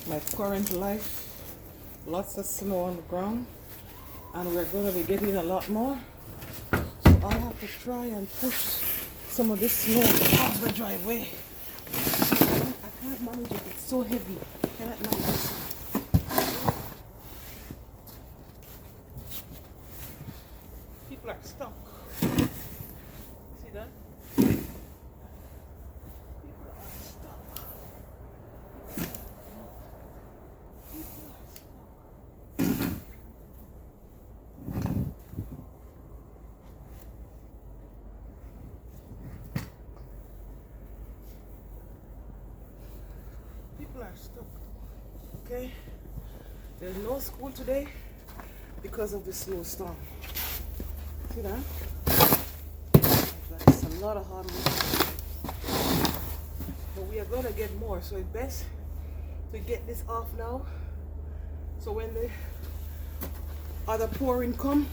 My current life, lots of snow on the ground, and we're going to be getting a lot more. So I have to try and push some of this snow off the driveway. I can't manage it, it's so heavy. I cannot manage it. People are stuck. See that? People are stuck. People are stuck. Okay? There's no school today because of the snowstorm. See that? That's a lot of hard work. But we are going to get more, so it's best to get this off now. So when the other pouring come,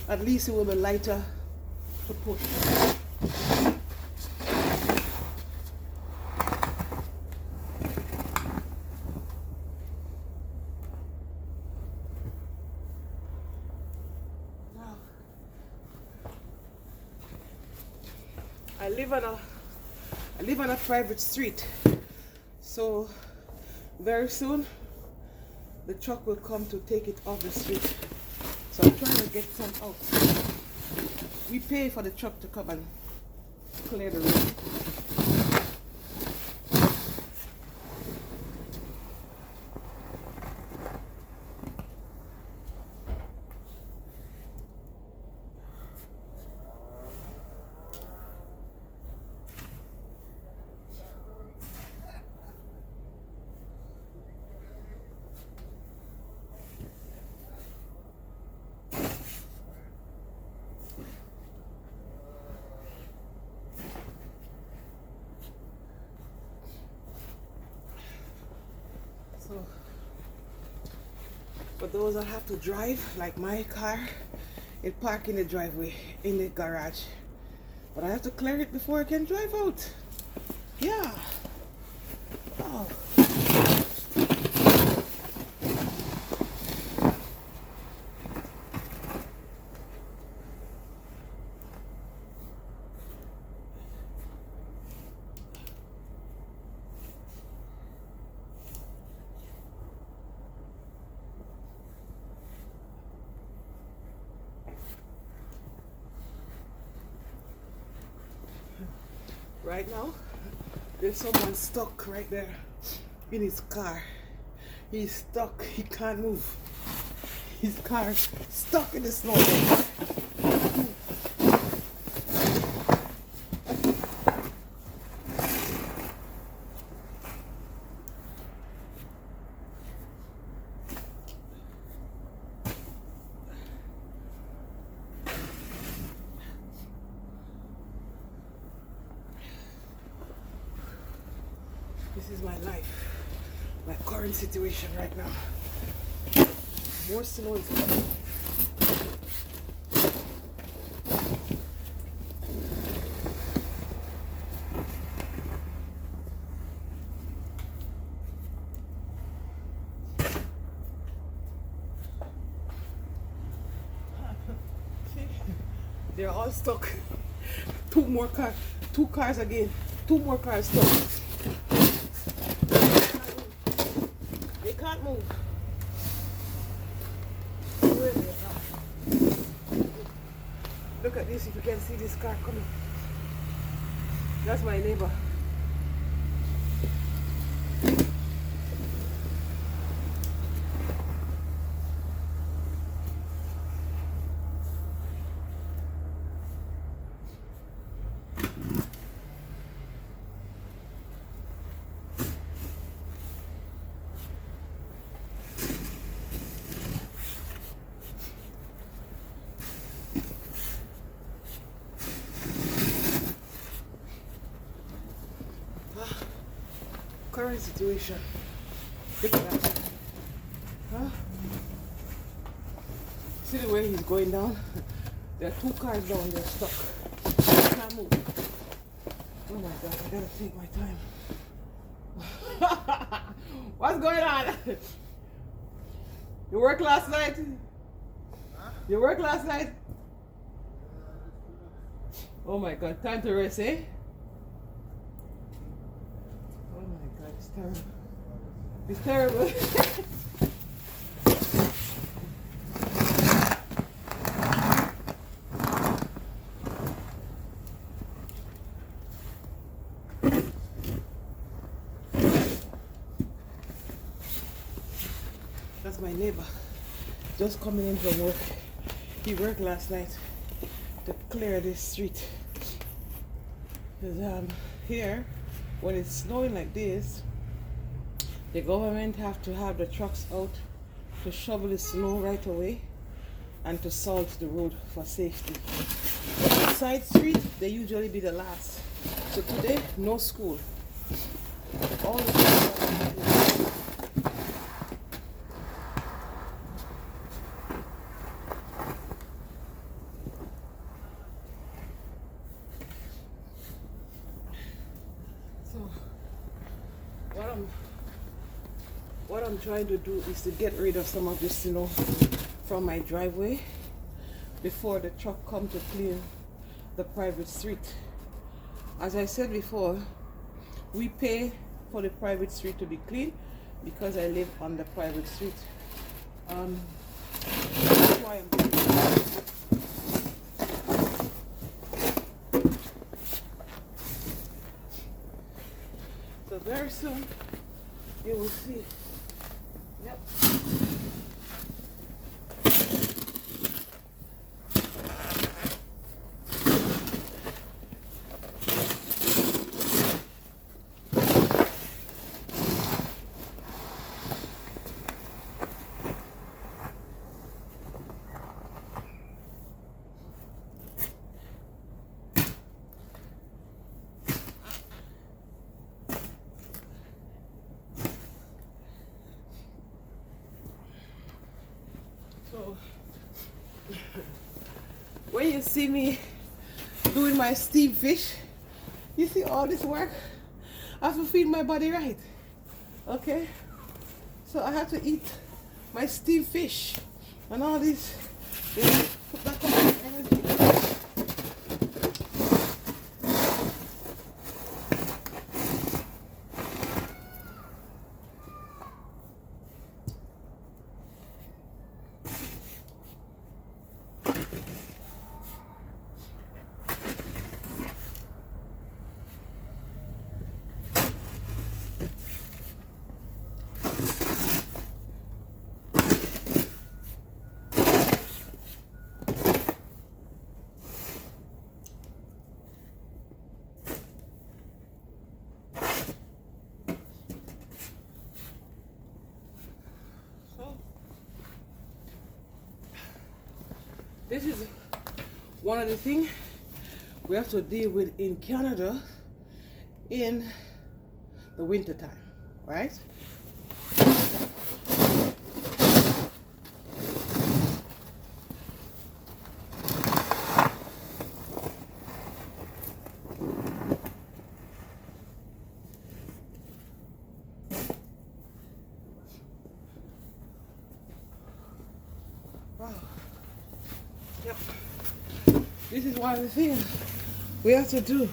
at least it will be lighter to push. Now, I live on a private street, so very soon the truck will come to take it off the street. So I'm trying to get some out. We pay for the truck to come and clear the road. So for those that have to drive, like my car, it park in the driveway, in the garage. But I have to clear it before I can drive out. Yeah. Oh. Right now, there's someone stuck right there in his car. He's stuck, he can't move. His car stuck in the snow. This is my life, my current situation right now. More snow is coming. See, they're all stuck. Two cars again. Two more cars stuck. They can't move. Look at this, if you can see this car coming. That's my neighbor. Current situation. Look at that. Huh? See the way he's going down? There are two cars down there stuck. I can't move. Oh my God, I gotta take my time. What's going on? You work last night? You work last night? Oh my God, time to rest, eh? Oh my God, it's terrible. It's terrible. That's my neighbor, just coming in from work. He worked last night to clear this street. Because here, when it's snowing like this, the government have to have the trucks out to shovel the snow right away and to salt the road for safety. But the side street, they usually be the last. So today, no school. All the what I'm trying to do is to get rid of some of this snow from my driveway before the truck come to clean the private street. As I said before, we pay for the private street to be clean because I live on the private street. That's why I'm doing it. So very soon you will see. Yep. So when you see me doing my steamed fish, you see all this work. I have to feed my body right. Okay? So I have to eat my steamed fish and all this. You know, put that kind of energy. This is one of the things we have to deal with in Canada in the winter time, right? Wow. Yep. This is one of the things we have to do